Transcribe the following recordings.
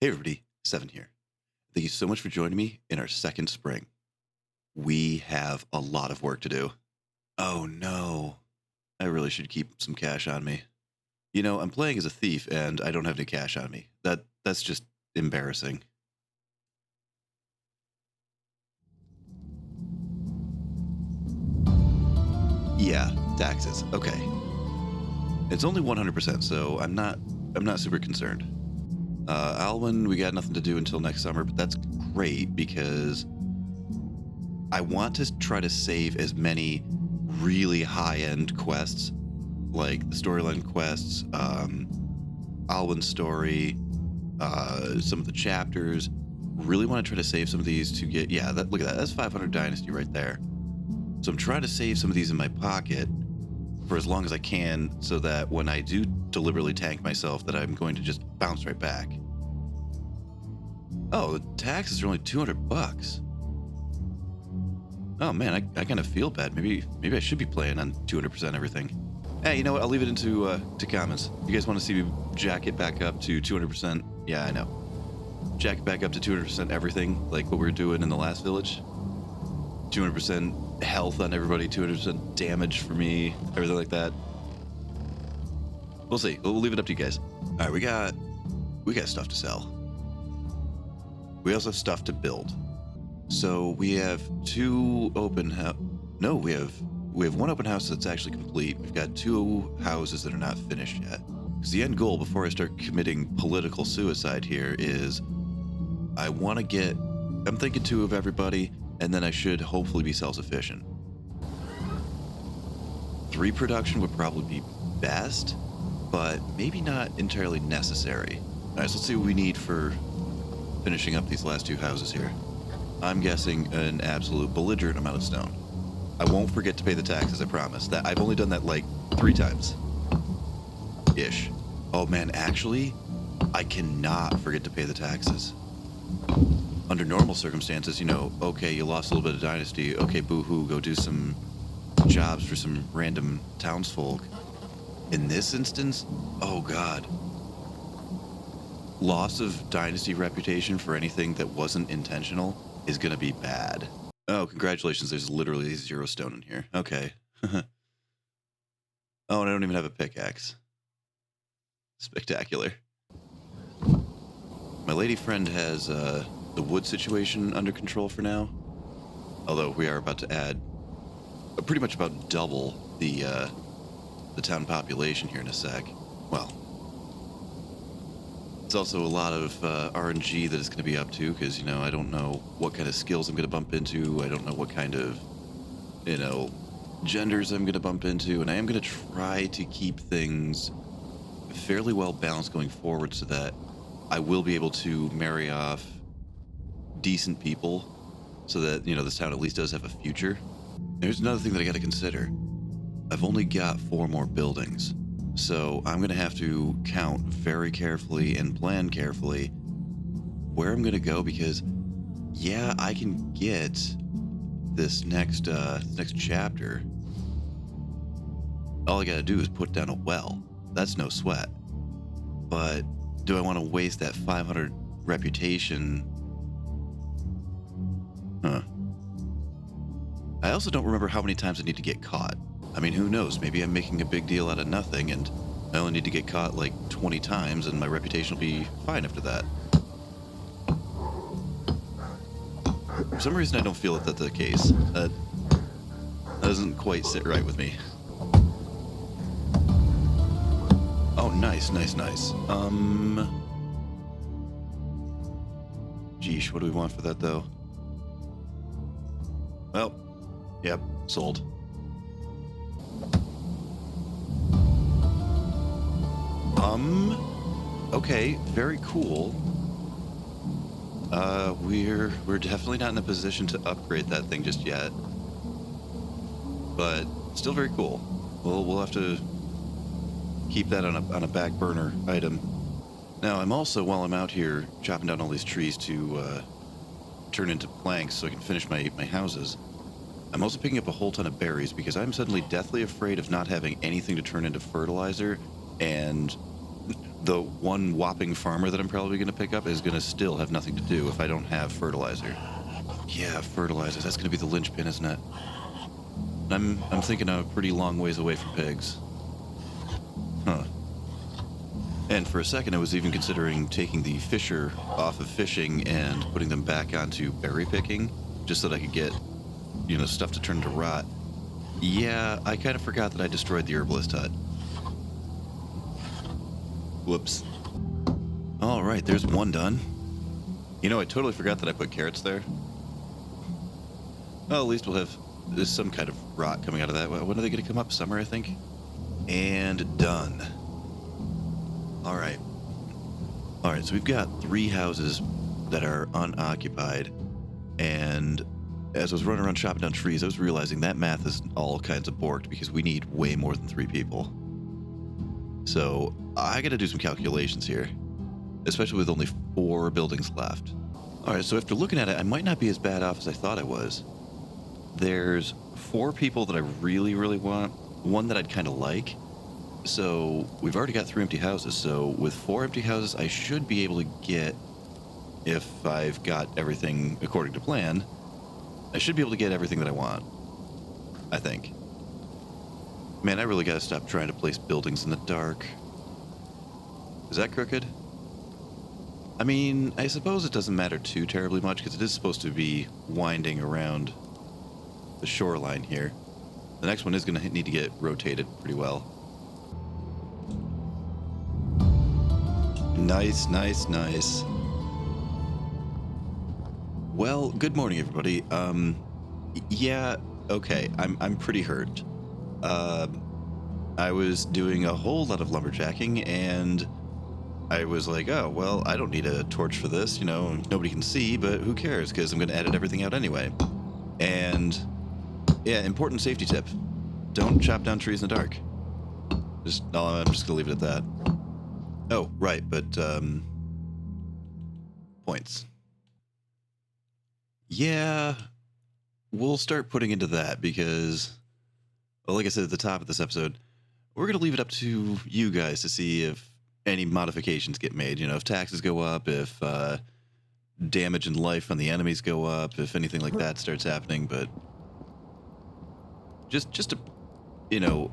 Hey everybody, Seven here. Thank you so much for joining me in our second spring. We have a lot of work to do. Oh no, I really should keep some cash on me. You know, I'm playing as a thief and I don't have any cash on me. That's just embarrassing. Yeah, taxes. Okay. It's only 100%, so I'm not super concerned. Alwyn, we got nothing to do until next summer, but that's great because I want to try to save as many really high-end quests, like the storyline quests, Alwyn's story, some of the chapters. Really want to try to save some of these to get, yeah, look at that. That's 500 Dynasty right there. So I'm trying to save some of these in my pocket for as long as I can so that when I do deliberately tank myself that I'm going to just bounce right back. Oh, the taxes are only 200 bucks. Oh man, I kind of feel bad. Maybe I should be playing on 200% everything. Hey, you know what? I'll leave it into to comments. You guys want to see me jack it back up to 200%? Yeah, I know. Jack it back up to 200% everything, like what we were doing in the last village. 200% health on everybody, 200% damage for me, everything like that. We'll see. We'll leave it up to you guys. All right, we got stuff to sell. We also have stuff to build. So we have two open house. No, we have one open house that's actually complete. We've got two houses that are not finished yet. Because the end goal before I start committing political suicide here is I'm thinking two of everybody, and then I should hopefully be self-sufficient. 3 production would probably be best, but maybe not entirely necessary. All right, so let's see what we need for finishing up these last two houses here. I'm guessing an absolute belligerent amount of stone. I won't forget to pay the taxes, I promise. That I've only done that like 3 times. Ish. Oh man, actually, I cannot forget to pay the taxes. Under normal circumstances, you know, okay, you lost a little bit of Dynasty. Okay, boo-hoo, go do some jobs for some random townsfolk. In this instance, oh god. Loss of Dynasty reputation for anything that wasn't intentional is gonna be bad. Oh, congratulations, there's literally 0 stone in here. Okay. Oh, and I don't even have a pickaxe. Spectacular. My lady friend has the wood situation under control for now. Although we are about to add pretty much about double the town population here in a sec. Well, it's also a lot of RNG that it's going to be up to because, you know, I don't know what kind of skills I'm going to bump into. I don't know what kind of, you know, genders I'm going to bump into. And I am going to try to keep things fairly well balanced going forward so that I will be able to marry off decent people so that, you know, this town at least does have a future. There's another thing that I got to consider. I've only got 4 more buildings. So I'm going to have to count very carefully and plan carefully where I'm going to go because, yeah, I can get this next chapter. All I got to do is put down a well. That's no sweat. But do I want to waste that 500 reputation? Huh. I also don't remember how many times I need to get caught. I mean, who knows? Maybe I'm making a big deal out of nothing and I only need to get caught like 20 times and my reputation will be fine after that. For some reason, I don't feel that that's the case. That doesn't quite sit right with me. Oh, nice. Geesh, what do we want for that, though? Well, yep, sold. Okay, very cool. We're definitely not in a position to upgrade that thing just yet. But still very cool. We'll have to keep that on a back burner item. Now, I'm also, while I'm out here chopping down all these trees to turn into planks so I can finish my houses, I'm also picking up a whole ton of berries because I'm suddenly deathly afraid of not having anything to turn into fertilizer and the one whopping farmer that I'm probably going to pick up is going to still have nothing to do if I don't have fertilizer. Yeah, fertilizer. That's going to be the linchpin, isn't it? I'm thinking I'm a pretty long ways away from pigs. Huh. And for a second, I was even considering taking the fisher off of fishing and putting them back onto berry picking, just so that I could get, you know, stuff to turn to rot. Yeah, I kind of forgot that I destroyed the herbalist hut. Whoops. All right, there's one done. You know, I totally forgot that I put carrots there. Well, at least we'll have some kind of rot coming out of that. When are they going to come up? Summer, I think. And done. All right. All right, so we've got 3 houses that are unoccupied. And as I was running around chopping down trees, I was realizing that math is all kinds of borked because we need way more than 3 people. So I got to do some calculations here, especially with only 4 buildings left. All right, so after looking at it, I might not be as bad off as I thought I was. There's 4 people that I really, really want, 1 that I'd kind of like. So we've already got 3 empty houses. So with 4 empty houses, I should be able to get, if I've got everything according to plan, I should be able to get everything that I want, I think. Man, I really got to stop trying to place buildings in the dark. Is that crooked? I mean, I suppose it doesn't matter too terribly much because it is supposed to be winding around the shoreline here. The next one is going to need to get rotated pretty well. Nice, nice, nice. Well, good morning, everybody. Yeah, okay, I'm pretty hurt. I was doing a whole lot of lumberjacking, and I was like, oh, well, I don't need a torch for this, you know, nobody can see, but who cares, because I'm going to edit everything out anyway. And, yeah, important safety tip. Don't chop down trees in the dark. I'm just going to leave it at that. Oh, right, but, points. Yeah, we'll start putting into that because, well, like I said at the top of this episode, we're going to leave it up to you guys to see if any modifications get made. You know, if taxes go up, if damage and life on the enemies go up, if anything like that starts happening. But just to, you know,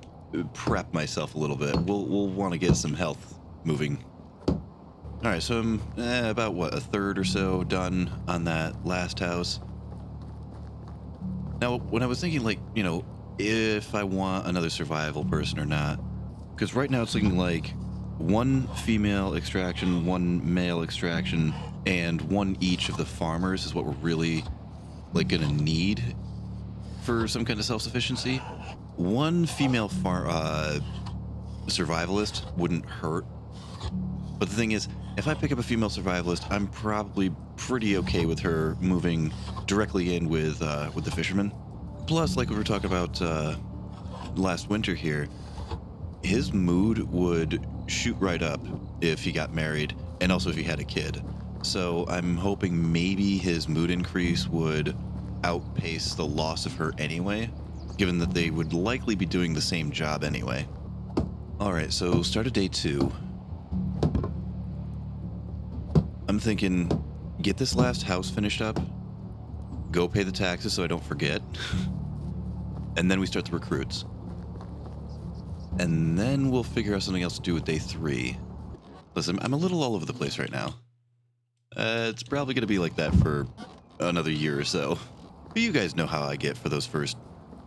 prep myself a little bit, we'll want to get some health moving. All right, so I'm about, what, a third or so done on that last house. Now, when I was thinking, like, you know, if I want another survival person or not, because right now it's looking like 1 female extraction, 1 male extraction, and 1 each of the farmers is what we're really, like, going to need for some kind of self-sufficiency. 1 female survivalist wouldn't hurt. But the thing is, if I pick up a female survivalist, I'm probably pretty okay with her moving directly in with the fisherman. Plus, like we were talking about last winter here, his mood would shoot right up if he got married, and also if he had a kid. So I'm hoping maybe his mood increase would outpace the loss of her anyway, given that they would likely be doing the same job anyway. All right, so start of day 2. I'm thinking, get this last house finished up, go pay the taxes so I don't forget, and then we start the recruits. And then we'll figure out something else to do with day 3. Listen, I'm a little all over the place right now. It's probably going to be like that for another year or so. But you guys know how I get for those first,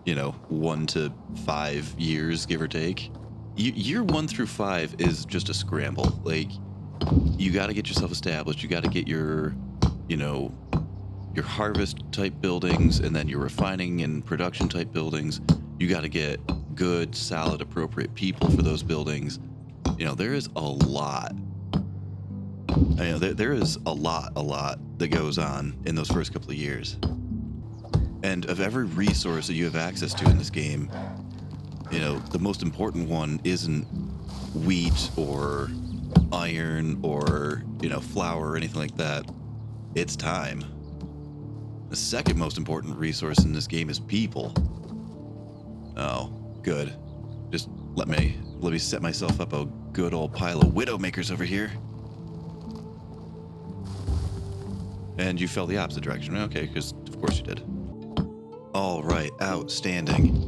you know, 1 to 5 years, give or take. Year 1 through 5 is just a scramble. Like, you got to get yourself established. You got to get your, you know, your harvest type buildings, and then your refining and production type buildings. You got to get good, solid, appropriate people for those buildings. You know, there is a lot. You know, there is a lot that goes on in those first couple of years. And of every resource that you have access to in this game, you know, the most important one isn't wheat or iron or, you know, flour or anything like that. It's time. The second most important resource in this game is people. Oh, good. Just let me set myself up a good old pile of Widowmakers over here. And you fell the opposite direction. Okay, because of course you did. All right, outstanding.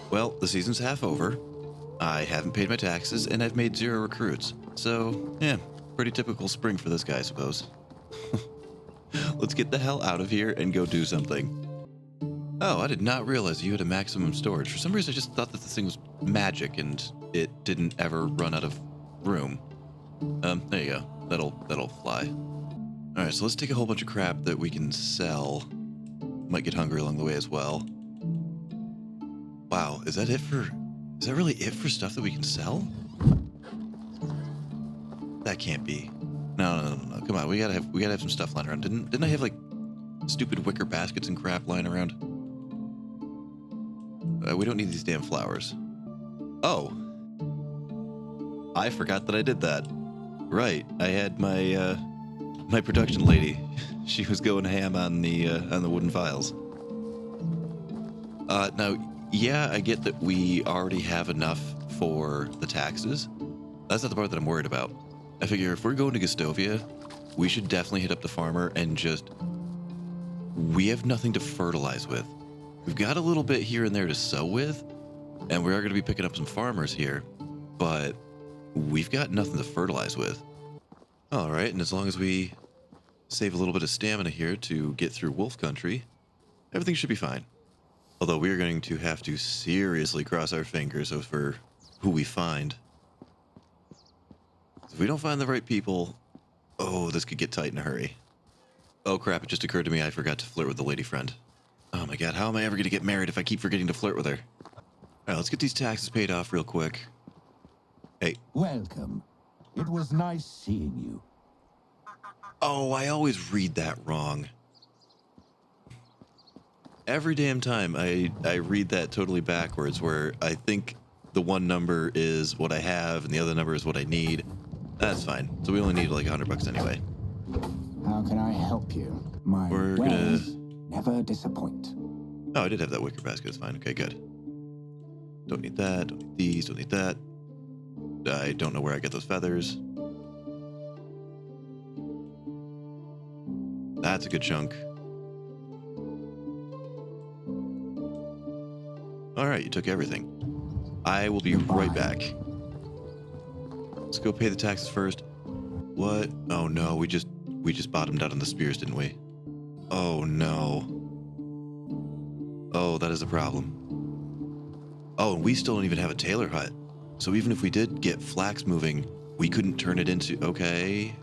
Well, the season's half over. I haven't paid my taxes, and I've made 0 recruits. So, yeah, pretty typical spring for this guy, I suppose. Let's get the hell out of here and go do something. Oh, I did not realize you had a maximum storage. For some reason, I just thought that this thing was magic, and it didn't ever run out of room. There you go. That'll fly. All right, so let's take a whole bunch of crap that we can sell. Might get hungry along the way as well. Wow, is that really it for stuff that we can sell? That can't be. No. Come on, we gotta have some stuff lying around. Didn't I have like stupid wicker baskets and crap lying around? We don't need these damn flowers. Oh, I forgot that I did that. Right, I had my my production lady. She was going ham on the wooden files. Now, yeah, I get that we already have enough for the taxes. That's not the part that I'm worried about. I figure if we're going to Gustovia, we should definitely hit up the farmer and we have nothing to fertilize with. We've got a little bit here and there to sow with, and we are going to be picking up some farmers here, but we've got nothing to fertilize with. All right, and as long as we save a little bit of stamina here to get through wolf country, everything should be fine. Although we are going to have to seriously cross our fingers over who we find. If we don't find the right people, oh, this could get tight in a hurry. Oh crap, it just occurred to me I forgot to flirt with the lady friend. Oh my god, how am I ever going to get married if I keep forgetting to flirt with her? Alright, let's get these taxes paid off real quick. Hey. Welcome. It was nice seeing you. Oh, I always read that wrong. Every damn time I read that totally backwards, where I think the one number is what I have and the other number is what I need. That's fine. So we only need like $100 anyway. How can I help you? My wares never disappoint. Oh, I did have that wicker basket. It's fine. Okay, good. Don't need that. Don't need these. Don't need that. I don't know where I get those feathers. That's a good chunk. All right, you took everything. I will be right back. Let's go pay the taxes first. What? Oh no, we just bottomed out on the spears, didn't we? Oh no. Oh, that is a problem. Oh, and we still don't even have a tailor hut. So even if we did get flax moving, we couldn't turn it into... Okay.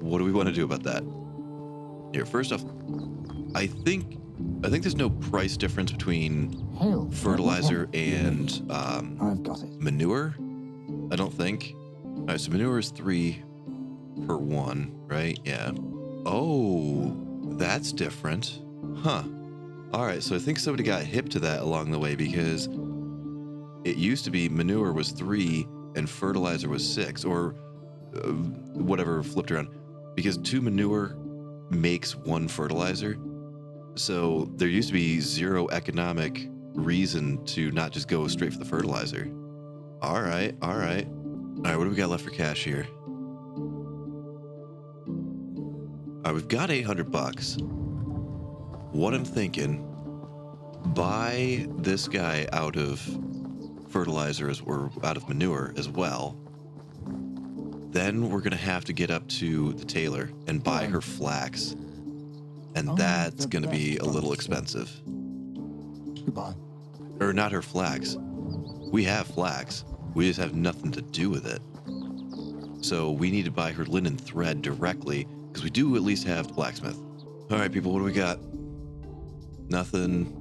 What do we want to do about that? Here, first off, I think there's no price difference between fertilizer and I've got it. manure. I don't think. All right, so manure is 3 per 1, right? Yeah. Oh, that's different. Huh. All right, so I think somebody got hip to that along the way, because it used to be manure was 3 and fertilizer was 6, or whatever flipped around, because 2 manure makes 1 fertilizer. So there used to be 0 economic reason to not just go straight for the fertilizer. All right. All right, what do we got left for cash here? All right, we've got $800. What I'm thinking, buy this guy out of fertilizers or out of manure as well. Then we're going to have to get up to the tailor and buy her flax. And that's going to be a little expensive. Goodbye. Or not her flax. We have flax. We just have nothing to do with it. So we need to buy her linen thread directly, because we do at least have the blacksmith. All right, people, what do we got? Nothing.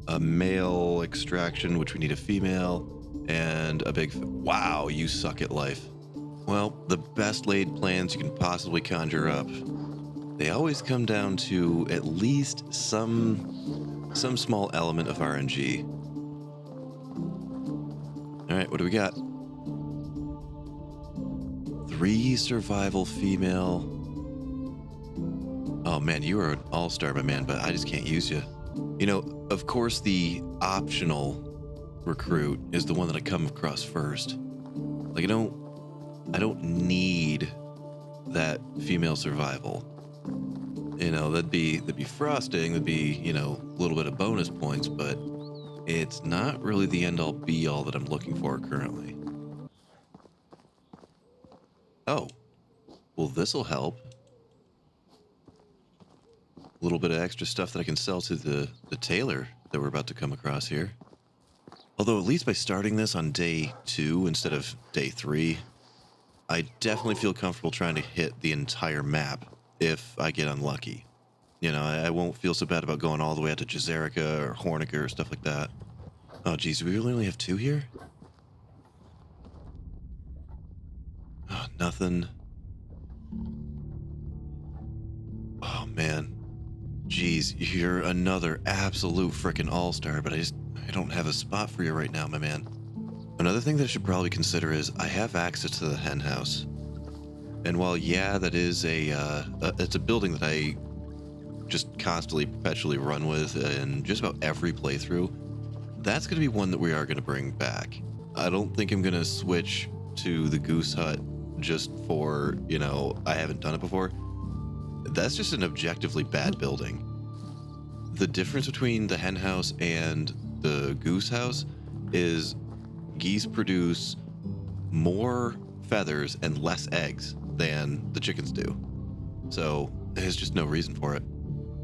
A male extraction, which we need a female, and a big... Wow, you suck at life. Well, the best laid plans you can possibly conjure up, they always come down to at least some small element of RNG. All right, what do we got? 3 survival female. Oh man, you are an all-star, my man, but I just can't use you. You know, of course, the optional recruit is the one that I come across first. Like, I don't need that female survival. You know, that'd be frosting, that'd be, you know, a little bit of bonus points, but it's not really the end all be all that I'm looking for currently. Oh, well, this'll help. A little bit of extra stuff that I can sell to the tailor that we're about to come across here. Although at least by starting this on day 2 instead of day 3, I definitely feel comfortable trying to hit the entire map if I get unlucky. You know, I won't feel so bad about going all the way out to Jazerica or Hornica or stuff like that. Oh, geez, do we really only have 2 here? Oh, nothing. Oh, man. Geez, you're another absolute frickin' all-star, but I don't have a spot for you right now, my man. Another thing that I should probably consider is I have access to the hen house. And while, yeah, that is it's a building that I just constantly, perpetually run with in just about every playthrough, that's going to be one that we are going to bring back. I don't think I'm going to switch to the Goose Hut just for, you know, I haven't done it before. That's just an objectively bad building. The difference between the hen house and the goose house is geese produce more feathers and less eggs than the chickens do. So there's just no reason for it.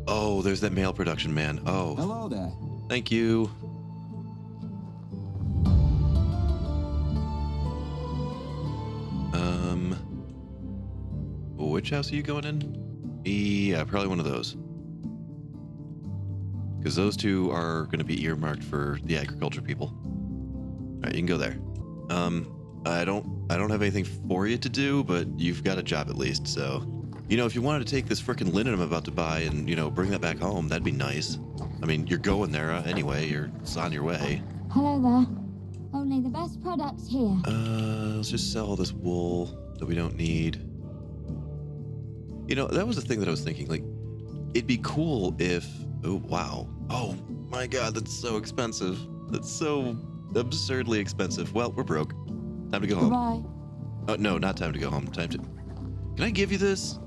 Oh, there's that male production man. Oh. Hello there. Thank you. Which house are you going in? Yeah, probably one of those. Because those two are going to be earmarked for the agriculture people. All right, you can go there. I don't have anything for you to do, but you've got a job at least. So, you know, if you wanted to take this frickin' linen I'm about to buy and, you know, bring that back home, that'd be nice. I mean, you're going there anyway. It's on your way. Hello there. Only the best products here. Let's just sell all this wool that we don't need. You know, that was the thing that I was thinking. Like, it'd be cool if... Oh, wow. Oh, my God, that's so expensive. That's so absurdly expensive. Well, we're broke. Time to go home. Goodbye. Oh, no, not time to go home. Time to... Can I give you this?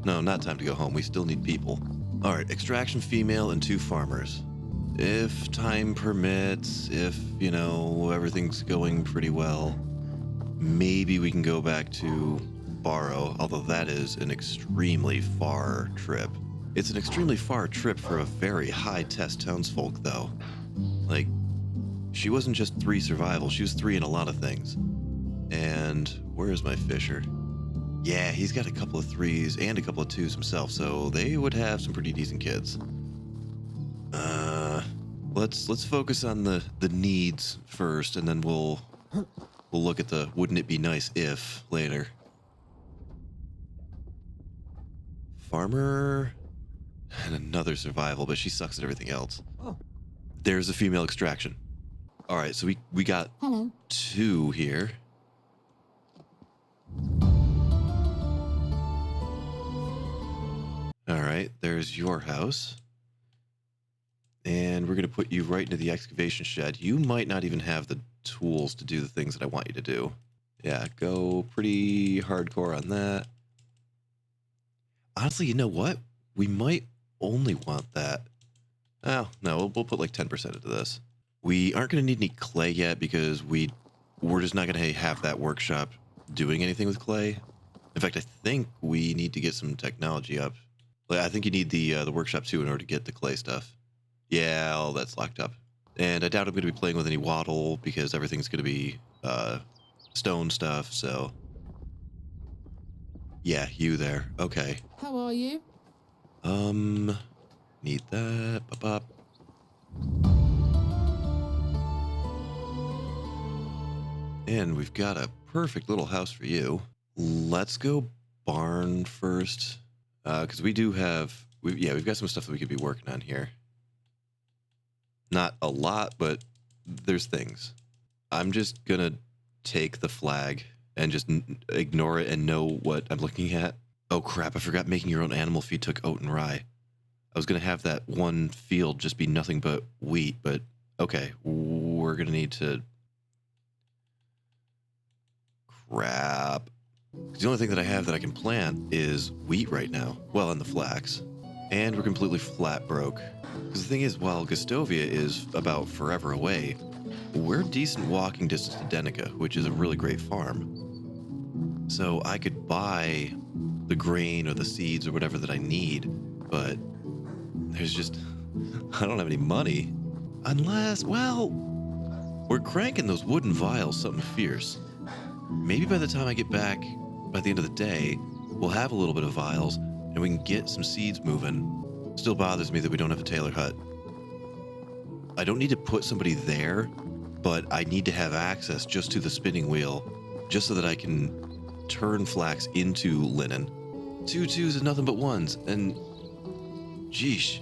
No, not time to go home. We still need people. All right, extraction female and 2 farmers. If time permits, if, you know, everything's going pretty well, maybe we can go back to Barrow, although that is an extremely far trip. It's an extremely far trip for a very high-test townsfolk, though. Like, she wasn't just 3 survival, she was 3 in a lot of things. And where's my Fisher? Yeah, he's got a couple of 3s and a couple of 2s himself, so they would have some pretty decent kids. Let's focus on the needs first, and then we'll look at the wouldn't it be nice if later. Farmer and another survival, but she sucks at everything else. Oh. There's a female extraction. All right, so we got Hello. 2 here. All right, there's your house. And we're going to put you right into the excavation shed. You might not even have the tools to do the things that I want you to do. Yeah, go pretty hardcore on that. Honestly, you know what? We might only want that. Oh, no, we'll put like 10% into this. We aren't going to need any clay yet because we're just not going to have that workshop doing anything with clay. In fact, I think we need to get some technology up. Like, I think you need the workshop too in order to get the clay stuff. Yeah, all that's locked up. And I doubt I'm going to be playing with any wattle because everything's going to be stone stuff, so... Yeah, you there. Okay. How are you? Need that. Bop. And we've got a perfect little house for you. Let's go barn first. Because we do have... we've got some stuff that we could be working on here. Not a lot, but there's things. I'm just gonna take the flag and just ignore it and know what I'm looking at. Oh crap, I forgot making your own animal feed took oat and rye. I was going to have that one field just be nothing but wheat, but okay, we're going to need to... Crap. The only thing that I have that I can plant is wheat right now. Well, and the flax. And we're completely flat broke. Because the thing is, while Gustovia is about forever away, we're decent walking distance to Denica, which is a really great farm. So I could buy the grain or the seeds or whatever that I need, but there's just... I don't have any money. Unless, well, we're cranking those wooden vials something fierce. Maybe by the time I get back, by the end of the day, we'll have a little bit of vials and we can get some seeds moving. Still bothers me that we don't have a tailor hut. I don't need to put somebody there, but I need to have access just to the spinning wheel, just so that I can turn flax into linen. 2 2s and nothing but 1s, and... Jeesh.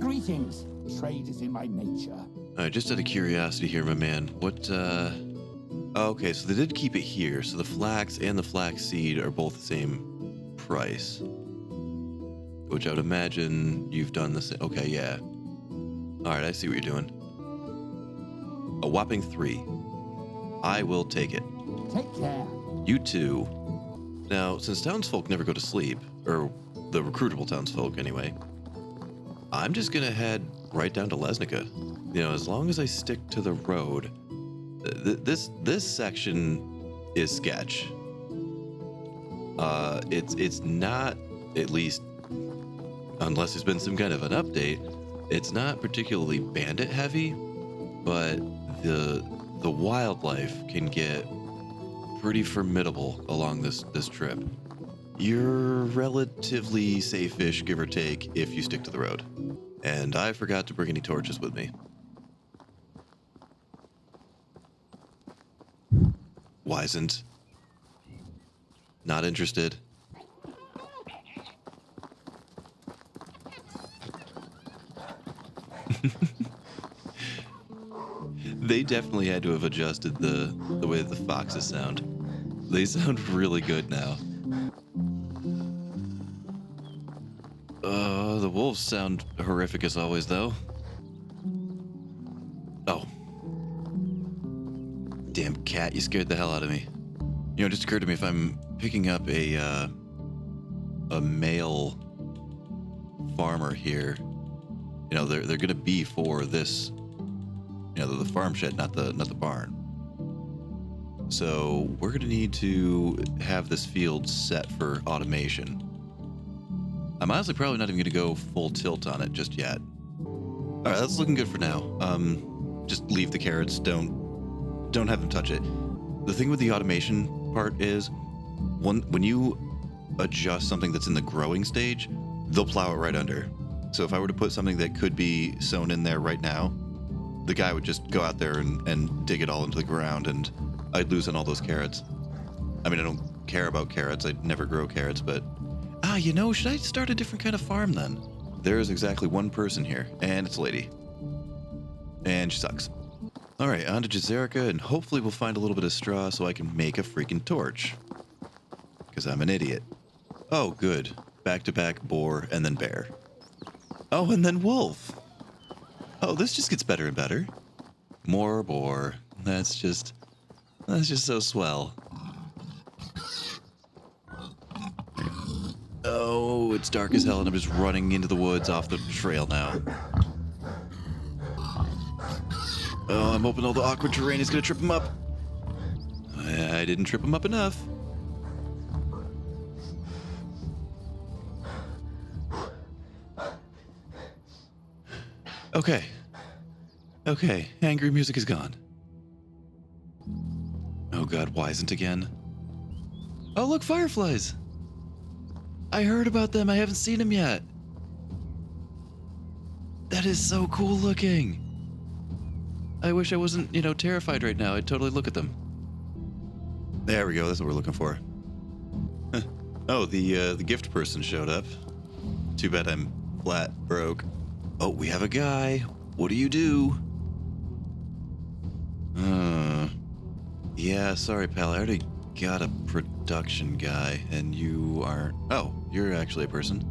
Greetings. Trade is in my nature. Alright, just out of curiosity here, my man, what, Okay, so they did keep it here, so the flax and the flax seed are both the same price. Which I would imagine you've done the same. Okay, yeah. Alright, I see what you're doing. A whopping 3. I will take it. Take care. You too. Now, since townsfolk never go to sleep, or the recruitable townsfolk anyway, I'm just gonna head right down to Lesnica. You know, as long as I stick to the road. This section is sketch. It's not, at least, unless there's been some kind of an update, it's not particularly bandit heavy, but the wildlife can get pretty formidable along this trip. You're relatively safe-ish, give or take, if you stick to the road. And I forgot to bring any torches with me. Wisent. Not interested. They definitely had to have adjusted the way that the foxes sound. They sound really good now. The wolves sound horrific as always, though. Oh. Damn cat, you scared the hell out of me. You know, it just occurred to me, if I'm picking up a male farmer here, you know, they're gonna be for this, you know, the farm shed, not the barn. So we're gonna need to have this field set for automation. I'm honestly probably not even gonna go full tilt on it just yet. All right, that's looking good for now. Just leave the carrots. Don't have them touch it. The thing with the automation part is, when you adjust something that's in the growing stage, they'll plow it right under. So if I were to put something that could be sown in there right now, the guy would just go out there and dig it all into the ground, and I'd lose on all those carrots. I mean, I don't care about carrots. I'd never grow carrots, but... you know, should I start a different kind of farm then? There is exactly one person here, and it's a lady. And she sucks. Alright, on to Jazerica, and hopefully we'll find a little bit of straw so I can make a freaking torch. Because I'm an idiot. Oh, good. Back-to-back boar, and then bear. Oh, and then wolf. Oh, this just gets better and better. More boar. That's just so swell. Oh, it's dark as hell and I'm just running into the woods off the trail now. Oh, I'm hoping all the awkward terrain is gonna trip him up. I didn't trip him up enough. Okay. Okay, angry music is gone. Oh god, Wisent again. Oh look, fireflies! I heard about them, I haven't seen them yet. That is so cool looking. I wish I wasn't, you know, terrified right now. I'd totally look at them. There we go, that's what we're looking for. Huh. Oh, the gift person showed up. Too bad I'm flat broke. Oh, we have a guy. What do you do? Yeah, sorry, pal. I already got a production guy, and you aren't... Oh, you're actually a person.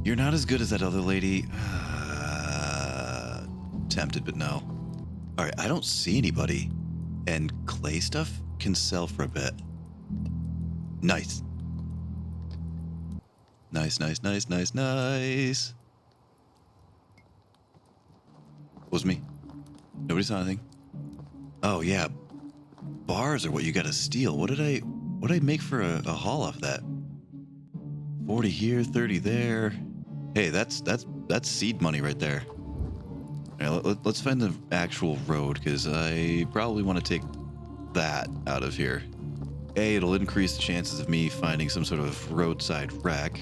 You're not as good as that other lady. Tempted, but no. Alright, I don't see anybody. And clay stuff can sell for a bit. Nice. Nice, nice, nice, nice, nice. Was me. Nobody saw anything. Oh, yeah. Bars are what you gotta steal. What did I make for a haul off that? 40 here, 30 there. Hey, that's seed money right there. All right, let's find the actual road, because I probably want to take that out of here. A, it'll increase the chances of me finding some sort of roadside wreck,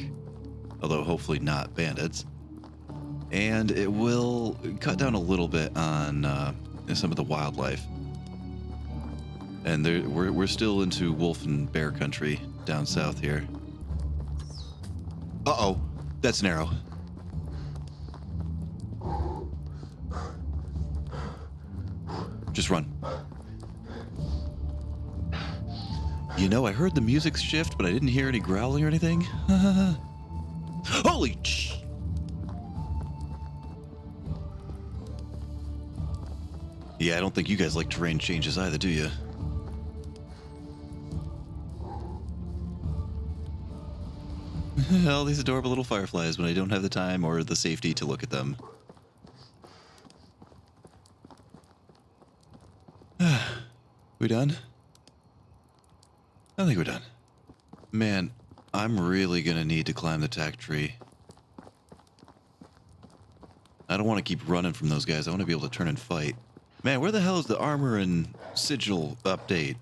although hopefully not bandits. And it will cut down a little bit on some of the wildlife. And we're still into wolf and bear country down south here. Uh-oh, that's an arrow. Just run. You know, I heard the music shift, but I didn't hear any growling or anything. Holy sh... Yeah, I don't think you guys like terrain changes either, do you? All these adorable little fireflies when I don't have the time or the safety to look at them. We done? I think we're done. Man, I'm really gonna need to climb the tack tree. I don't want to keep running from those guys. I want to be able to turn and fight. Man, where the hell is the armor and sigil update?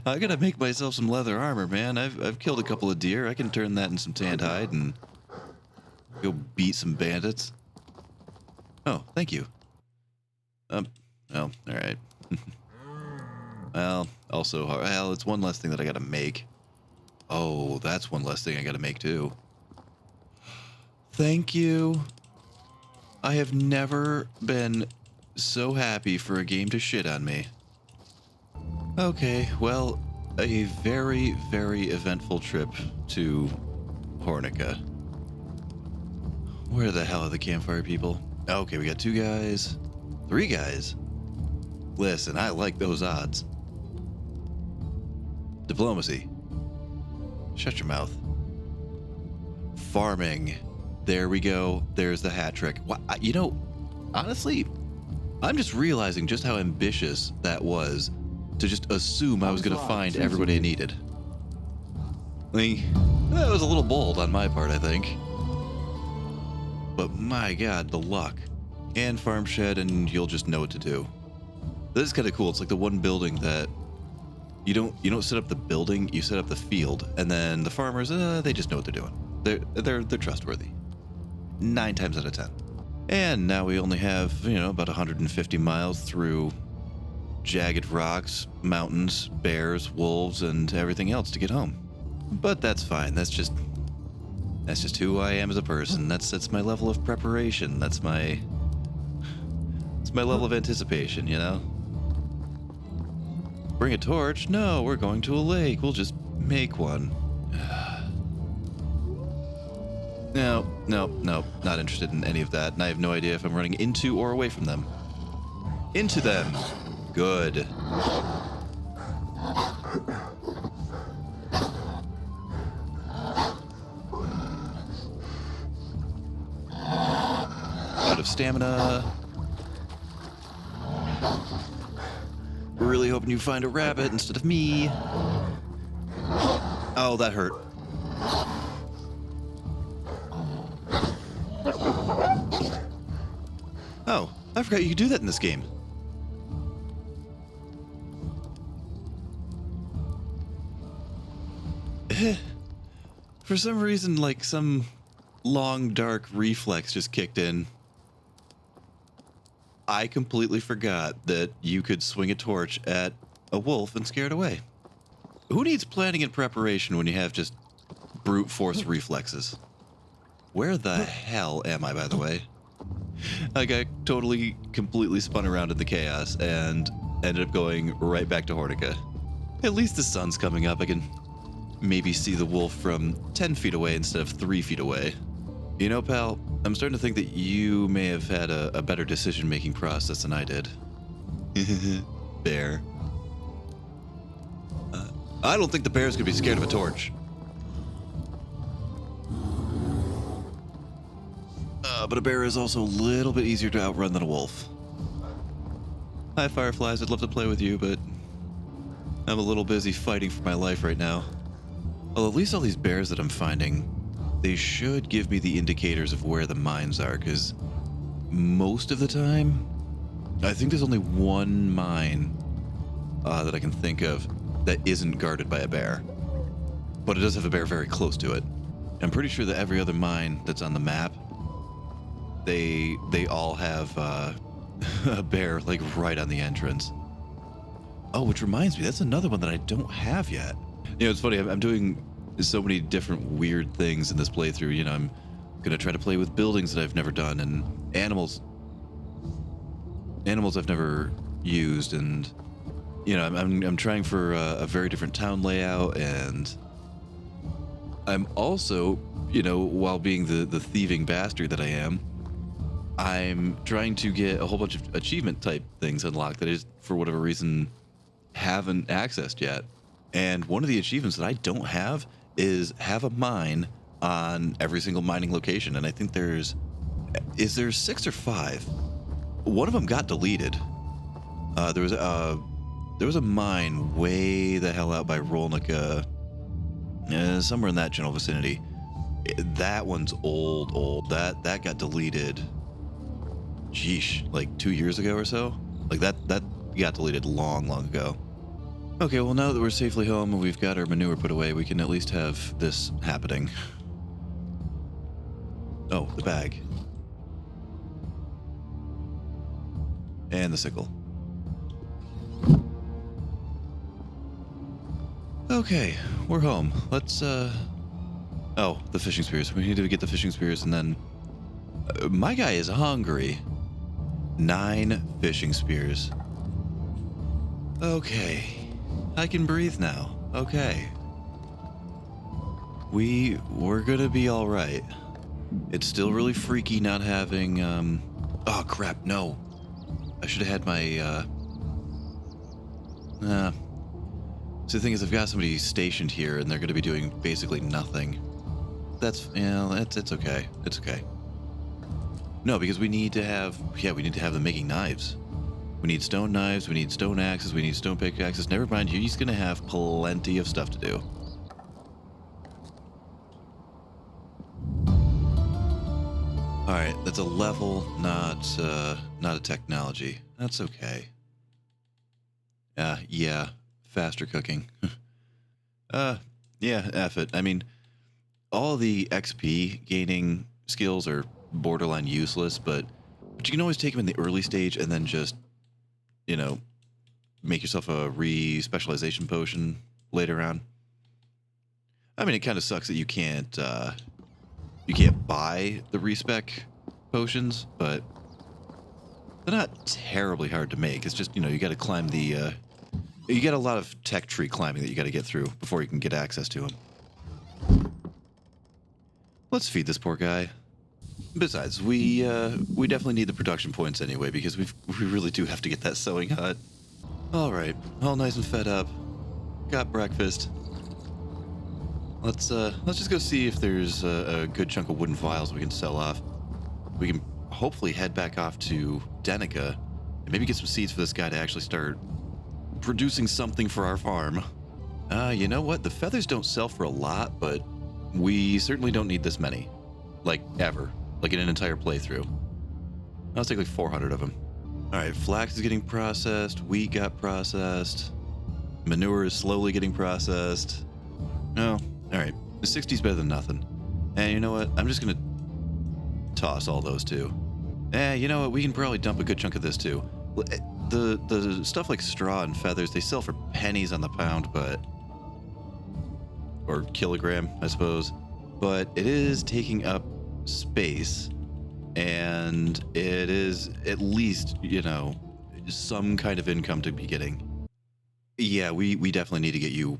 I gotta make myself some leather armor, man. I've killed a couple of deer. I can turn that in some tanned hide and go beat some bandits. Oh, thank you. Oh, all right. Well, also, well, it's one less thing that I gotta make. Oh, that's one less thing I gotta make too. Thank you. I have never been so happy for a game to shit on me. Okay, well, a very, very eventful trip to Hornica. Where the hell are the campfire people? Okay, we got 2 guys. 3 guys. Listen, I like those odds. Diplomacy. Shut your mouth. Farming. There we go. There's the hat trick. You know, honestly, I'm just realizing just how ambitious that was to just assume I was going to find everybody I needed. I mean, that was a little bold on my part, I think. But my god, the luck. And farm shed, and you'll just know what to do. This is kind of cool. It's like the one building that you don't set up the building, you set up the field, and then the farmers, they just know what they're doing. They're trustworthy. 9 times out of 10. And now we only have, you know, about 150 miles through jagged rocks, mountains, bears, wolves, and everything else to get home. But that's fine. That's just who I am as a person. That's my level of preparation. That's my level of anticipation, you know? Bring a torch? No, we're going to a lake. We'll just make one. No, not interested in any of that. And I have no idea if I'm running into or away from them. Into them. Good. Out of stamina. Really hoping you find a rabbit instead of me. Oh, that hurt. Oh, I forgot you could do that in this game. For some reason, like some long dark reflex just kicked in. I completely forgot that you could swing a torch at a wolf and scare it away. Who needs planning and preparation when you have just brute force reflexes? Where the hell am I, by the way? I got totally, completely spun around in the chaos and ended up going right back to Hornica. At least the sun's coming up. I can maybe see the wolf from 10 feet away instead of 3 feet away. You know, pal, I'm starting to think that you may have had a better decision-making process than I did. Bear. I don't think the bear's gonna be scared of a torch. But a bear is also a little bit easier to outrun than a wolf. Hi, Fireflies. I'd love to play with you, but I'm a little busy fighting for my life right now. Well, at least all these bears that I'm finding, they should give me the indicators of where the mines are, because most of the time, I think there's only one mine that I can think of that isn't guarded by a bear. But it does have a bear very close to it. I'm pretty sure that every other mine that's on the map, they all have a bear like right on the entrance. Oh, which reminds me, that's another one that I don't have yet. You know, it's funny, I'm doing so many different weird things in this playthrough. You know, I'm gonna try to play with buildings that I've never done, and animals I've never used, and you know, I'm trying for a very different town layout, and I'm also, you know, while being the thieving bastard that I am, I'm trying to get a whole bunch of achievement type things unlocked that I just, for whatever reason, haven't accessed yet. And one of the achievements that I don't have is have a mine on every single mining location. And I think is there 6 or 5? One of them got deleted. There was a mine way the hell out by Rolnica, somewhere in that general vicinity. That one's old. That got deleted. Geesh, like 2 years ago or so. Like that got deleted long ago. Okay, well, now that we're safely home and we've got our manure put away, we can at least have this happening. Oh, the bag. And the sickle. Okay, we're home. Let's, oh, the fishing spears. We need to get the fishing spears, and then... my guy is hungry. 9 fishing spears. Okay. I can breathe now. Okay. We're gonna be alright. It's still really freaky not having, oh crap, no. I should have had my, so the thing is, I've got somebody stationed here, and they're gonna be doing basically nothing. It's okay. It's okay. No, because we need to have them making knives. We need stone knives, we need stone axes, we need stone pickaxes. Never mind, he's gonna have plenty of stuff to do. Alright, that's a level, not a technology. That's okay. Yeah, faster cooking. Yeah, F it. I mean, all the XP gaining skills are borderline useless, but you can always take them in the early stage and then just, you know, make yourself a re-specialization potion later on. I mean, it kind of sucks that you can't buy the respec potions, but they're not terribly hard to make. It's just, you know, you got to climb the, you got a lot of tech tree climbing that you got to get through before you can get access to them. Let's feed this poor guy. Besides, we definitely need the production points anyway, because we really do have to get that sewing hut. All right, all nice and fed up. Got breakfast. Let's just go see if there's a good chunk of wooden files we can sell off. We can hopefully head back off to Denica and maybe get some seeds for this guy to actually start producing something for our farm. You know what? The feathers don't sell for a lot, but we certainly don't need this many. Like, ever. Like in an entire playthrough. I'll take like 400 of them. Alright, flax is getting processed. Wheat got processed. Manure is slowly getting processed. No. Alright. The 60's better than nothing. And you know what? I'm just gonna toss all those too. You know what? We can probably dump a good chunk of this too. The stuff like straw and feathers, they sell for pennies on the pound, but... or kilogram, I suppose. But it is taking up space. and it is at least, you know, some kind of income to be getting. Yeah, we definitely need to get you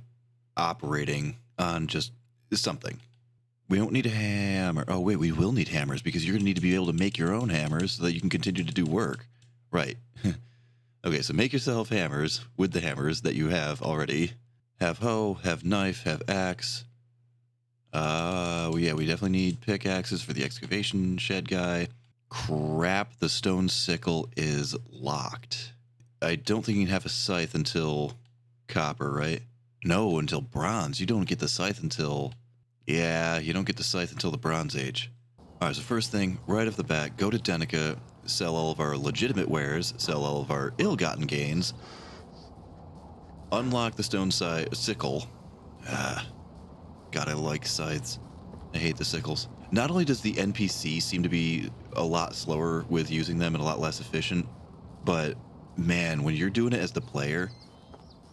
operating on just something. We don't need a hammer. Oh, wait, we will need hammers because you're going to need to be able to make your own hammers so that you can continue to do work. Right. Okay, so make yourself hammers with the hammers that you have already. Have hoe, have knife, have axe. Well, yeah, we definitely need pickaxes for the excavation shed guy. Crap, the stone sickle is locked. I don't think you can have a scythe until copper, right? No, until bronze. You don't get the scythe until... Yeah, you don't get the scythe until the Bronze Age. Alright, so first thing, right off the bat, go to Denica, sell all of our legitimate wares, sell all of our ill-gotten gains, unlock the stone sickle. God, I like scythes. I hate the sickles. Not only does the NPC seem to be a lot slower with using them and a lot less efficient, but man, when you're doing it as the player,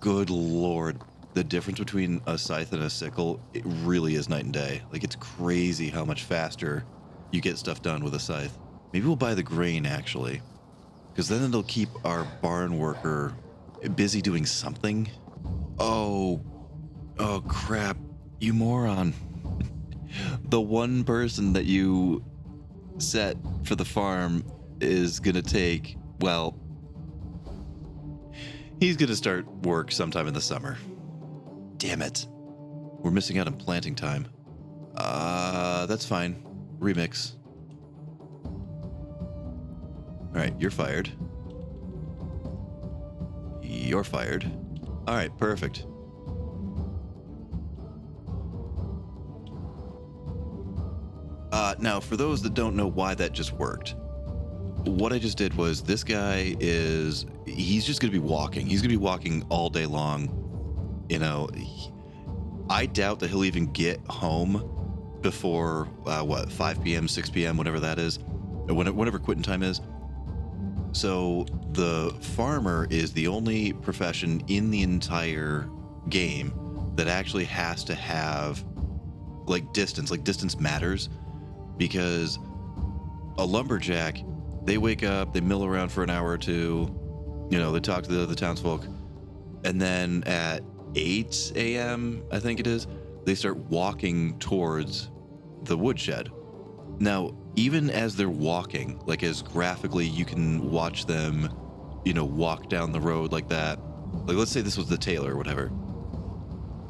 good lord, the difference between a scythe and a sickle, it really is night and day. Like, it's crazy how much faster you get stuff done with a scythe. Maybe we'll buy the grain, actually, because then it'll keep our barn worker busy doing something. Oh crap, you moron. The one person that you set for the farm is gonna take, well, he's gonna start work sometime in the summer. Damn it. We're missing out on planting time. That's fine. Remix. Alright, you're fired. You're fired. Alright, perfect. Now, for those that don't know why that just worked, what I just did was this guy he's just going to be walking. He's going to be walking all day long. You know, I doubt that he'll even get home before, 5 p.m., 6 p.m., whatever that is, whenever quitting time is. So the farmer is the only profession in the entire game that actually has to have, like, distance. Like, distance matters, because a lumberjack, they wake up, they mill around for an hour or two, you know, they talk to the other townsfolk, and then at 8 a.m., I think it is, they start walking towards the woodshed. Now, even as they're walking, like, as graphically you can watch them, you know, walk down the road like that. Like, let's say this was the tailor or whatever.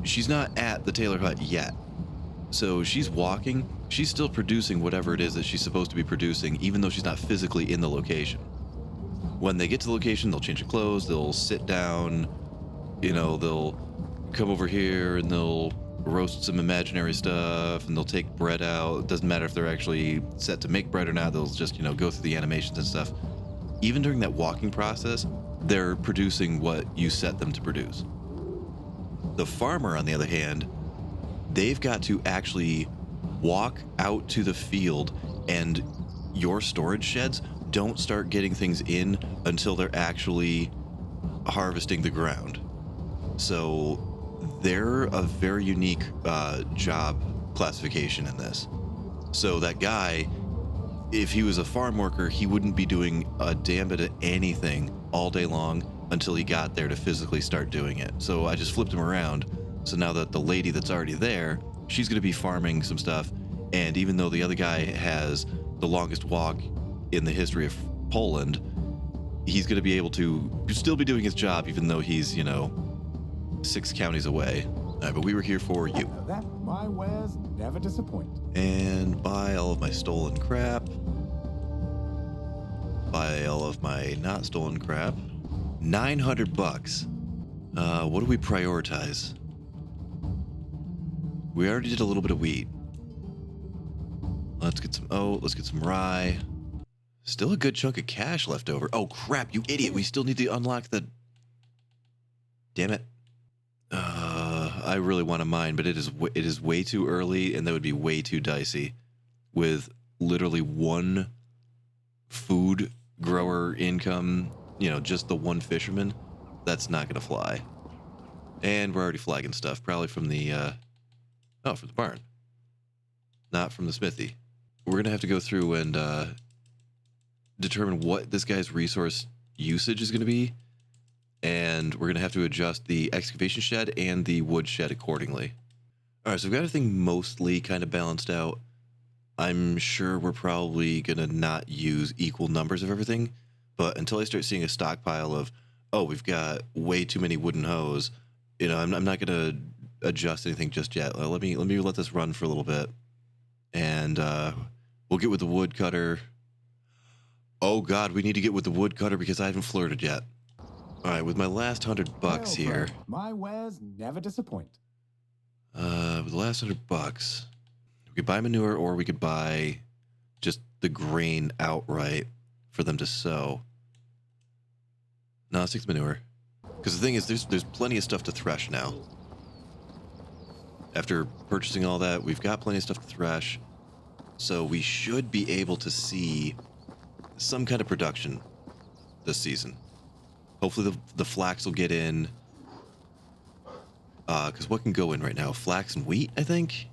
She's not at the tailor hut yet. So she's walking, she's still producing whatever it is that she's supposed to be producing, even though she's not physically in the location. When they get to the location, they'll change their clothes, they'll sit down, you know, they'll come over here and they'll roast some imaginary stuff, and they'll take bread out. It doesn't matter if they're actually set to make bread or not, they'll just, you know, go through the animations and stuff. Even during that walking process, they're producing what you set them to produce. The farmer, on the other hand, they've got to actually walk out to the field, and your storage sheds don't start getting things in until they're actually harvesting the ground. So they're a very unique job classification in this. So that guy, if he was a farm worker, he wouldn't be doing a damn bit of anything all day long until he got there to physically start doing it. So I just flipped him around. So now that the lady that's already there, she's going to be farming some stuff. And even though the other guy has the longest walk in the history of Poland, he's going to be able to still be doing his job, even though he's, you know, 6 counties away. But we were here for you. That my wares never disappoint. And buy all of my stolen crap. Buy all of my not stolen crap. $900. What do we prioritize? We already did a little bit of wheat. Let's get some oat. Let's get some rye. Still a good chunk of cash left over. Oh, crap, you idiot. We still need to unlock the... Damn it. I really want to mine, but it is way too early, and that would be way too dicey. With literally one food grower income, you know, just the one fisherman, that's not going to fly. And we're already flagging stuff, probably from the... from the barn. Not from the smithy. We're going to have to go through and determine what this guy's resource usage is going to be. And we're going to have to adjust the excavation shed and the wood shed accordingly. All right, so we've got everything mostly kind of balanced out. I'm sure we're probably going to not use equal numbers of everything. But until I start seeing a stockpile of, oh, we've got way too many wooden hoes, you know, I'm not going to adjust anything just yet. Let me let this run for a little bit. And we'll get with the woodcutter. Oh, God, we need to get with the woodcutter because I haven't flirted yet. All right, with my last $100 here. My wares never disappoint. With the last $100, we could buy manure or we could buy just the grain outright for them to sow. No, let's take the manure. Because the thing is, there's plenty of stuff to thresh now. After purchasing all that, we've got plenty of stuff to thresh. So we should be able to see some kind of production this season. Hopefully the flax will get in. Because what can go in right now? Flax and wheat, I think?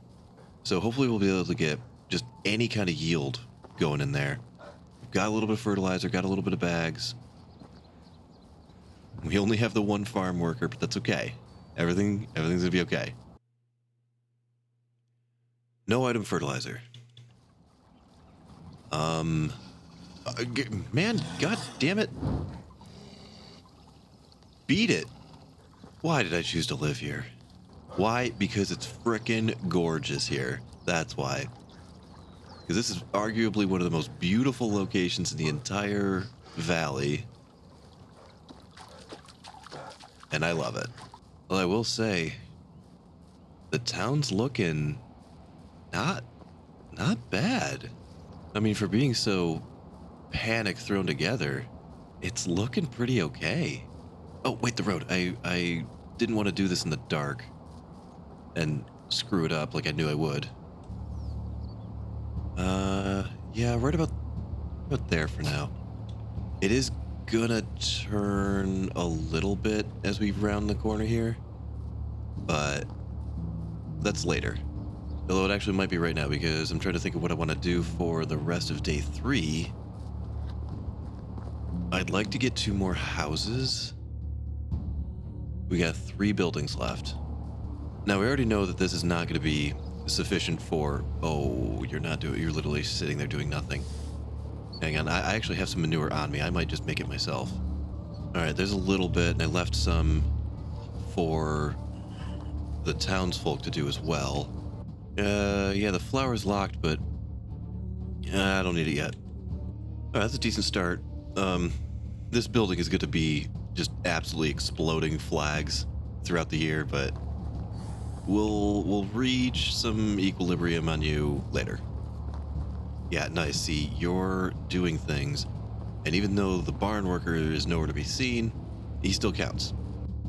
So hopefully we'll be able to get just any kind of yield going in there. We've got a little bit of fertilizer, got a little bit of bags. We only have the one farm worker, but that's okay. Everything's going to be okay. No item fertilizer. Man, god damn it. Beat it. Why did I choose to live here? Why? Because it's frickin' gorgeous here. That's why. Because this is arguably one of the most beautiful locations in the entire valley. And I love it. Well, I will say, the town's looking not bad. I mean, for being so panic thrown together, it's looking pretty okay. Oh, wait, the road. I didn't want to do this in the dark and screw it up like I knew I would. Yeah, right about there for now. It is gonna turn a little bit as we round the corner here, but that's later. Although it actually might be right now because I'm trying to think of what I want to do for the rest of day 3. I'd like to get 2 more houses. We got 3 buildings left. Now we already know that this is not going to be sufficient for... Oh, you're literally sitting there doing nothing. Hang on, I actually have some manure on me. I might just make it myself. Alright, there's a little bit, and I left some for the townsfolk to do as well. Yeah, the flower's locked, but I don't need it yet. Alright, that's a decent start. This building is going to be just absolutely exploding flags throughout the year, but we'll reach some equilibrium on you later. Yeah, nice. See, you're doing things, and even though the barn worker is nowhere to be seen, he still counts.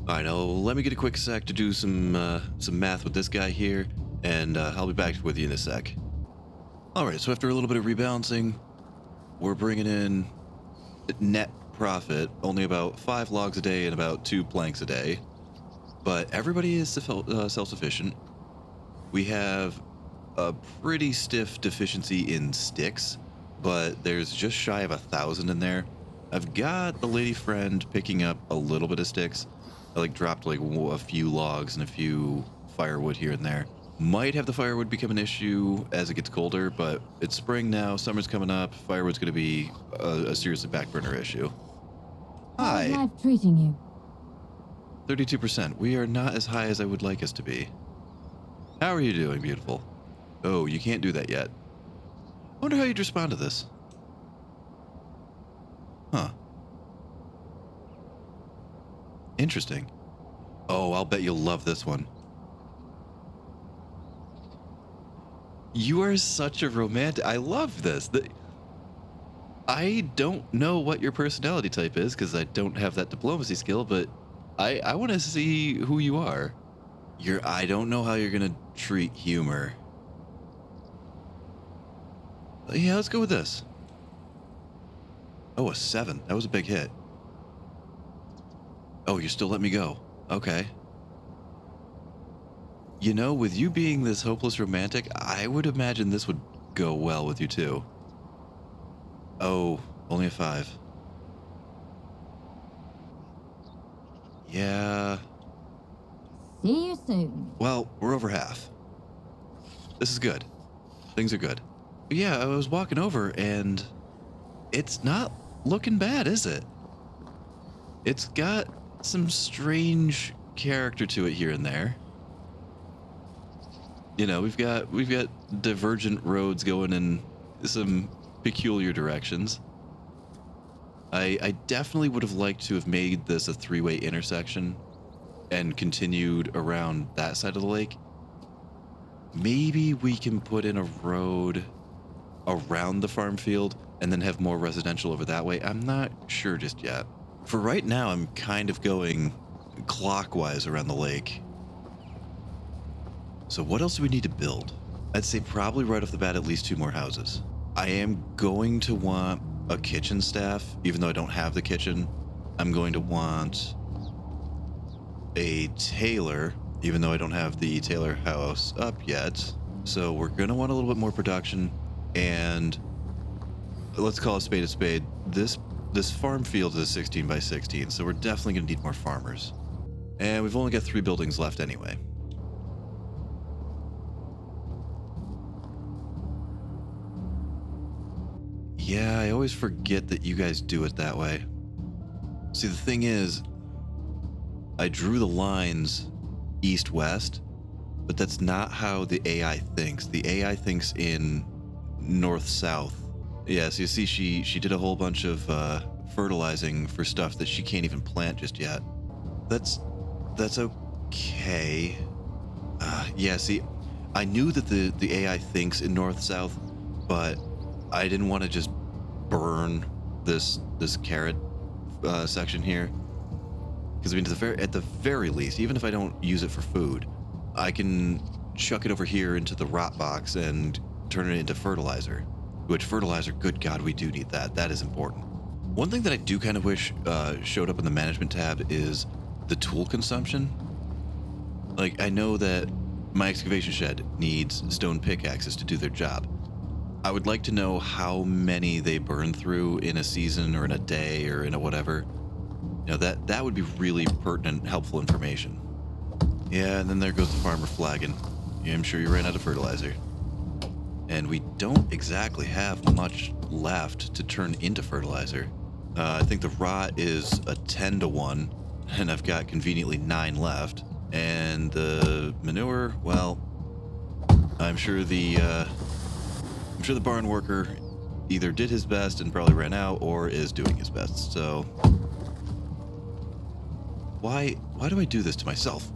All right, now let me get a quick sec to do some math with this guy here, and I'll be back with you in a sec. All right, so after a little bit of rebalancing, we're bringing in net profit, only about 5 logs a day and about 2 planks a day. But everybody is self-sufficient. We have a pretty stiff deficiency in sticks, but there's just shy of 1,000 in there. I've got the lady friend picking up a little bit of sticks. I dropped a few logs and a few firewood here and there. Might have the firewood become an issue as it gets colder, but it's spring now, summer's coming up, firewood's going to be a seriously back burner issue. Hi. How's life treating you? 32%. We are not as high as I would like us to be. How are you doing, beautiful? Oh, you can't do that yet. I wonder how you'd respond to this. Huh. Interesting. Oh, I'll bet you'll love this one. You are such a romantic. I love this. I don't know what your personality type is because I don't have that diplomacy skill, but I want to see who you are. I don't know how you're going to treat humor. Yeah, let's go with this. Oh, a 7. That was a big hit. Oh, you're still letting me go. Okay. You know, with you being this hopeless romantic, I would imagine this would go well with you too. Oh, Only a 5. Yeah. See you soon. Well, we're over half. This is good. Things are good. But yeah, I was walking over and it's not looking bad, is it? It's got some strange character to it here and there. You know, we've got divergent roads going in some peculiar directions. I definitely would have liked to have made this a 3-way intersection and continued around that side of the lake. Maybe we can put in a road around the farm field and then have more residential over that way. I'm not sure just yet. For right now, I'm kind of going clockwise around the lake. So what else do we need to build? I'd say probably right off the bat at least 2 more houses. I am going to want a kitchen staff, even though I don't have the kitchen. I'm going to want a tailor, even though I don't have the tailor house up yet. So we're going to want a little bit more production, and let's call a spade a spade. This farm field is 16 by 16, so we're definitely going to need more farmers. And we've only got 3 buildings left anyway. Yeah, I always forget that you guys do it that way. See, the thing is, I drew the lines east-west, but that's not how the AI thinks. The AI thinks in north-south. Yeah, so you see she did a whole bunch of fertilizing for stuff that she can't even plant just yet. That's okay. Yeah, see, I knew that the AI thinks in north-south, but I didn't want to just burn this carrot section here, because I mean, at the very least, even if I don't use it for food, I can chuck it over here into the rot box and turn it into fertilizer. Which fertilizer, good God, we do need that. That is important. One thing that I do kind of wish showed up in the management tab is the tool consumption. Like, I know that my excavation shed needs stone pickaxes to do their job. I would like to know how many they burn through in a season or in a day or in a whatever. You know, that would be really pertinent, helpful information. Yeah, and then there goes the farmer flagging. Yeah, I'm sure you ran out of fertilizer. And we don't exactly have much left to turn into fertilizer. I think the rot is a 10-to-1, and I've got conveniently 9 left. And the manure, well, I'm sure the barn worker either did his best and probably ran out, or is doing his best. So why do I do this to myself?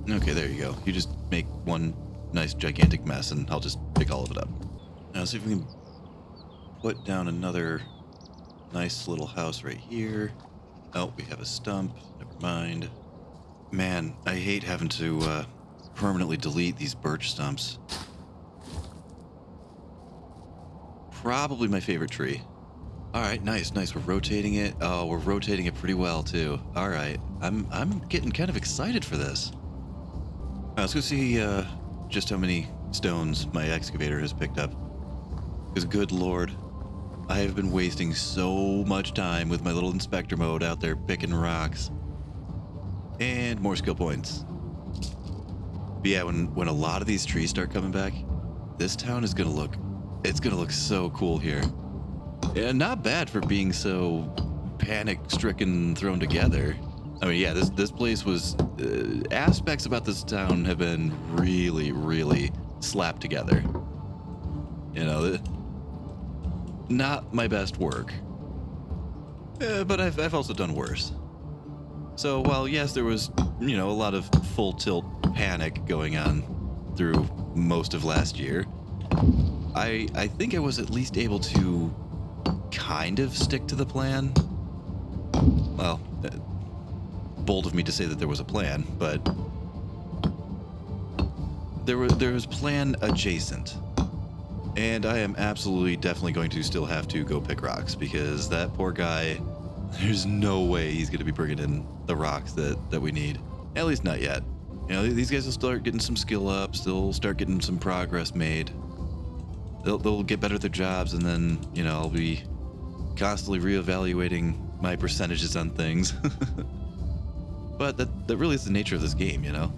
Okay, there you go. You just make one nice gigantic mess and I'll just pick all of it up. Now see if we can put down another nice little house right here. Oh, we have a stump. Never mind. Man, I hate having to permanently delete these birch stumps. Probably my favorite tree. All right, nice. We're rotating it. Oh, we're rotating it pretty well too. All right, I'm getting kind of excited for this. Let's go see just how many stones my excavator has picked up. Because good lord, I have been wasting so much time with my little inspector mode out there picking rocks. And more skill points. But yeah, when a lot of these trees start coming back, this town is gonna look so cool here. And not bad for being so panic-stricken, thrown together. I mean, yeah, this place was... aspects about this town have been really, really slapped together. You know, not my best work. But I've also done worse. So while, yes, there was, you know, a lot of full tilt panic going on through most of last year, I think I was at least able to kind of stick to the plan. Well, bold of me to say that there was a plan, but there was plan adjacent. And I am absolutely definitely going to still have to go pick rocks, because that poor guy, there's no way he's going to be bringing in the rocks that we need. At least not yet. You know, these guys will start getting some skill ups. They'll start getting some progress made. they'll get better at their jobs, and then, you know, I'll be constantly reevaluating my percentages on things. But that really is the nature of this game, you know?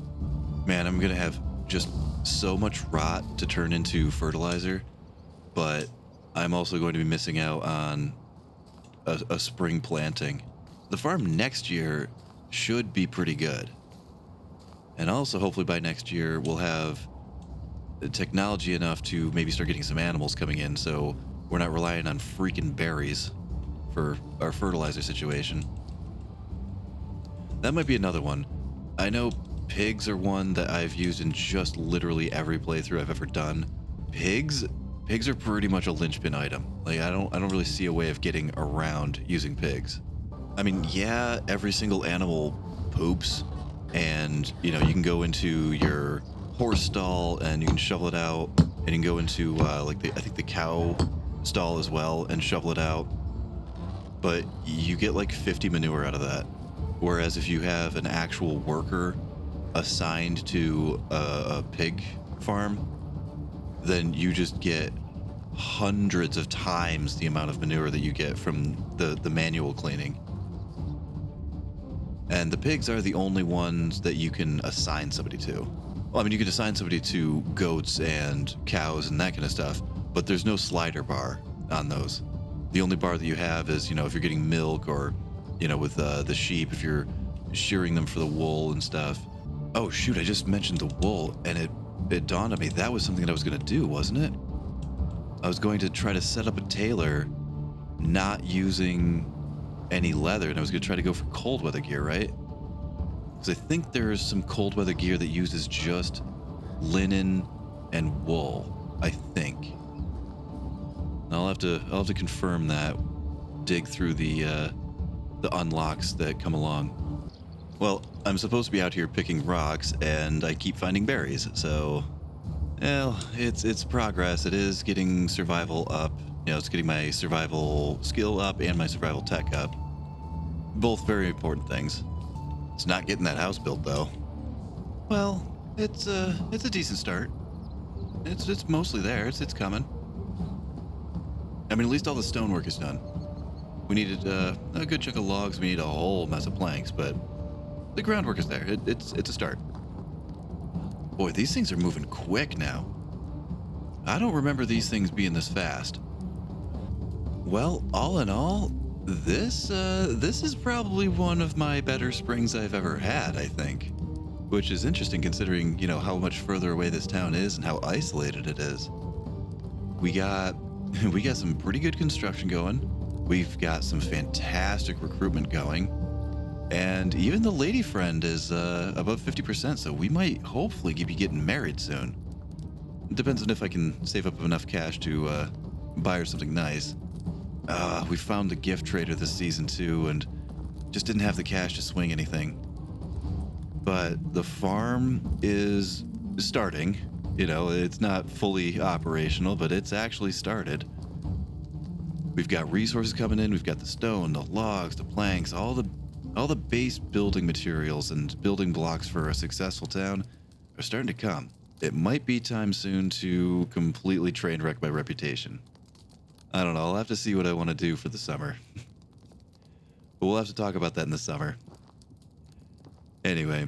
Man, I'm gonna have just so much rot to turn into fertilizer, but I'm also going to be missing out on a spring planting. The farm next year should be pretty good. And also, hopefully by next year, we'll have the technology enough to maybe start getting some animals coming in, so we're not relying on freaking berries for our fertilizer situation. That might be another one. I know pigs are one that I've used in just literally every playthrough I've ever done. Pigs are pretty much a linchpin item. Like, I don't really see a way of getting around using pigs. I mean, yeah, every single animal poops, and, you know, you can go into your horse stall and you can shovel it out, and you can go into I think the cow stall as well and shovel it out. But you get like 50 manure out of that. Whereas if you have an actual worker assigned to a pig farm, then you just get hundreds of times the amount of manure that you get from the manual cleaning. And the pigs are the only ones that you can assign somebody to. Well, I mean, you can assign somebody to goats and cows and that kind of stuff, but there's no slider bar on those. The only bar that you have is, you know, if you're getting milk, or, you know, with the sheep, if you're shearing them for the wool and stuff. Oh, shoot, I just mentioned the wool, and it dawned on me that was something that I was going to do, wasn't it? I was going to try to set up a tailor not using any leather, and I was going to try to go for cold weather gear, right? Because I think there's some cold weather gear that uses just linen and wool, I think. I'll have to confirm that, dig through the unlocks that come along. Well, I'm supposed to be out here picking rocks, and I keep finding berries, so, well, it's progress. It is getting survival up. You know, it's getting my survival skill up and my survival tech up. Both very important things. It's not getting that house built, though. Well, it's a decent start. It's mostly there. It's coming. I mean, at least all the stonework is done. We needed a good chunk of logs. We need a whole mess of planks, but the groundwork is there. It's a start. Boy, these things are moving quick now. I don't remember these things being this fast. Well, all in all, this is probably one of my better springs I've ever had, I think. Which is interesting considering, you know, how much further away this town is and how isolated it is. We got some pretty good construction going. We've got some fantastic recruitment going. And even the lady friend is above 50%, so we might hopefully be getting married soon. It depends on if I can save up enough cash to buy her something nice. We found the gift trader this season too, and just didn't have the cash to swing anything. But the farm is starting. You know, it's not fully operational, but it's actually started. We've got resources coming in. We've got the stone, the logs, the planks, all the base building materials and building blocks for a successful town are starting to come. It might be time soon to completely train wreck my reputation. I don't know. I'll have to see what I want to do for the summer. But we'll have to talk about that in the summer. Anyway,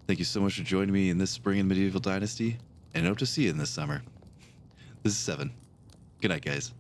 thank you so much for joining me in this spring in Medieval Dynasty, and I hope to see you in this summer. This is 7. Good night, guys.